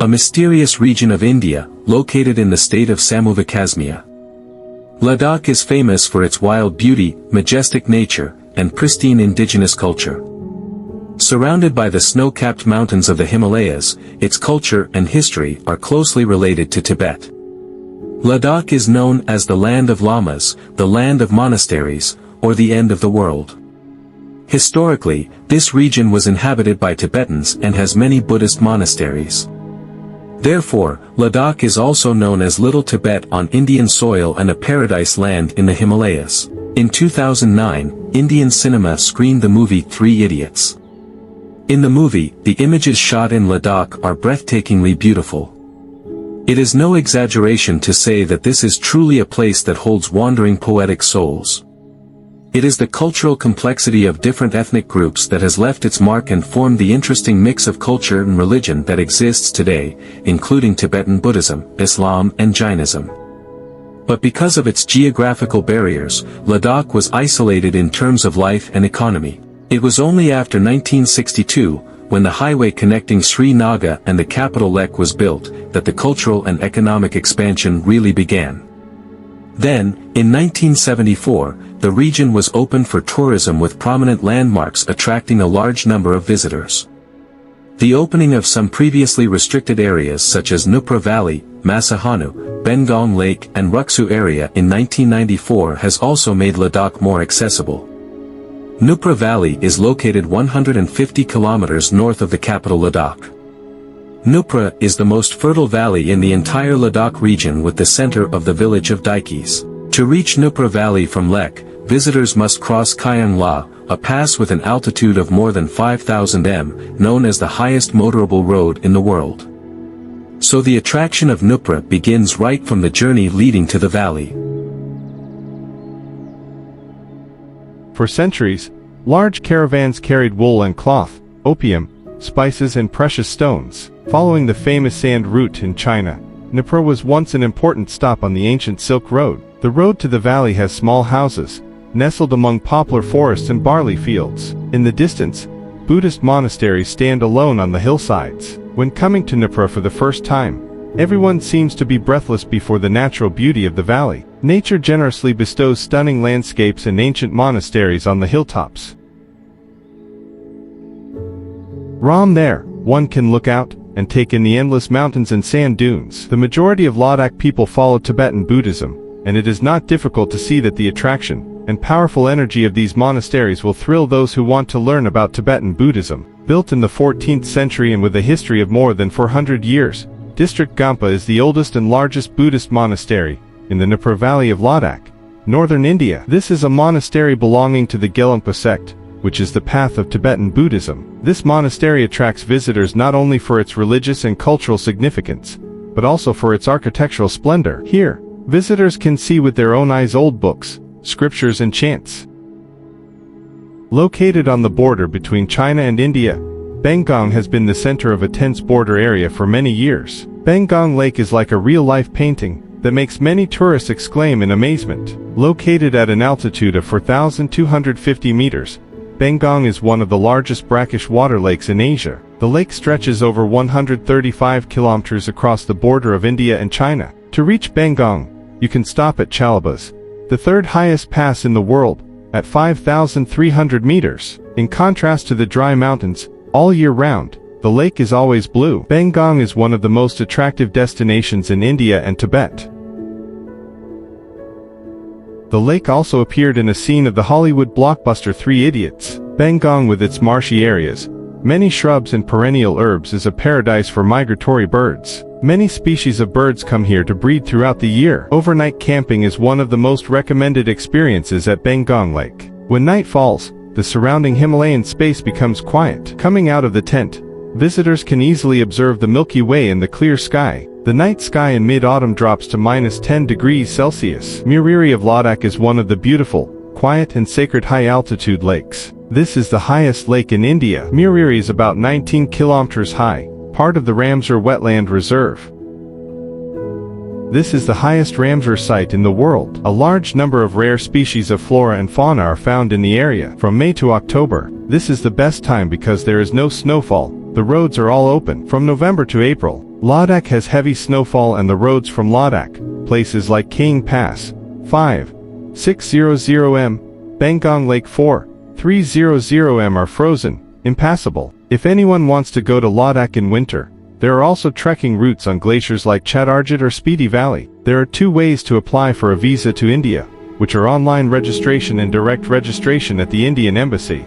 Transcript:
a mysterious region of India, located in the state of Jammu-Kashmir. Ladakh is famous for its wild beauty, majestic nature, and pristine indigenous culture. Surrounded by the snow-capped mountains of the Himalayas, its culture and history are closely related to Tibet. Ladakh is known as the land of lamas, the land of monasteries, or the end of the world. Historically, this region was inhabited by Tibetans and has many Buddhist monasteries. Therefore, Ladakh is also known as Little Tibet on Indian soil and a paradise land in the Himalayas. In 2009, Indian cinema screened the movie Three Idiots. In the movie, the images shot in Ladakh are breathtakingly beautiful. It is no exaggeration to say that this is truly a place that holds wandering poetic souls. It is the cultural complexity of different ethnic groups that has left its mark and formed the interesting mix of culture and religion that exists today, including Tibetan Buddhism, Islam and Jainism. But because of its geographical barriers, Ladakh was isolated in terms of life and economy. It was only after 1962, when the highway connecting Srinagar and the capital Leh was built, that the cultural and economic expansion really began. Then, in 1974, the region was opened for tourism with prominent landmarks attracting a large number of visitors. The opening of some previously restricted areas such as Nupra Valley, Masahanu, Bengong Lake and Ruksu area in 1994 has also made Ladakh more accessible. Nupra Valley is located 150 kilometers north of the capital Ladakh. Nupra is the most fertile valley in the entire Ladakh region with the center of the village of Daikis. To reach Nupra Valley from Leh, visitors must cross Kyang La, a pass with an altitude of more than 5,000 m, known as the highest motorable road in the world. So the attraction of Nupra begins right from the journey leading to the valley. For centuries, large caravans carried wool and cloth, opium, spices and precious stones. Following the famous sand route in China, Nupra was once an important stop on the ancient Silk Road. The road to the valley has small houses, nestled among poplar forests and barley fields. In the distance, Buddhist monasteries stand alone on the hillsides. When coming to Nupra for the first time, everyone seems to be breathless before the natural beauty of the valley. Nature generously bestows stunning landscapes and ancient monasteries on the hilltops. From there, one can look out and take in the endless mountains and sand dunes. The majority of Ladakh people follow Tibetan Buddhism, and it is not difficult to see that the attraction and powerful energy of these monasteries will thrill those who want to learn about Tibetan Buddhism. Built in the 14th century and with a history of more than 400 years, District Gampa is the oldest and largest Buddhist monastery in the Nupra Valley of Ladakh, northern India. This is a monastery belonging to the Gelungpa sect, which is the path of Tibetan Buddhism. This monastery attracts visitors not only for its religious and cultural significance, but also for its architectural splendor. Here, visitors can see with their own eyes old books, scriptures and chants. Located on the border between China and India, Bengong has been the center of a tense border area for many years. Bengong Lake is like a real-life painting that makes many tourists exclaim in amazement. Located at an altitude of 4,250 meters, Bengong is one of the largest brackish water lakes in Asia. The lake stretches over 135 kilometers across the border of India and China. To reach Bengong, you can stop at Chalabas, the third highest pass in the world, at 5,300 meters. In contrast to the dry mountains, all year round, the lake is always blue. Bengong is one of the most attractive destinations in India and Tibet. The lake also appeared in a scene of the Hollywood blockbuster Three Idiots. Bengong, with its marshy areas, many shrubs and perennial herbs, is a paradise for migratory birds. Many species of birds come here to breed throughout the year. Overnight camping is one of the most recommended experiences at Bengong Lake. When night falls, the surrounding Himalayan space becomes quiet. Coming out of the tent, visitors can easily observe the Milky Way in the clear sky. The night sky in mid-autumn drops to -10 degrees Celsius. Muriri of Ladakh is one of the beautiful, quiet and sacred high-altitude lakes. This is the highest lake in India. Muriri is about 19 kilometers high, part of the Ramsar Wetland Reserve. This is the highest Ramsar site in the world. A large number of rare species of flora and fauna are found in the area. From May to October, this is the best time because there is no snowfall. The roads are all open. From November to April, Ladakh has heavy snowfall and the roads from Ladakh, places like Kang Pass, 5,600 m, Bangong Lake 4,300 m are frozen, impassable. If anyone wants to go to Ladakh in winter, there are also trekking routes on glaciers like Chatarjit or Spiti Valley. There are 2 ways to apply for a visa to India, which are online registration and direct registration at the Indian Embassy.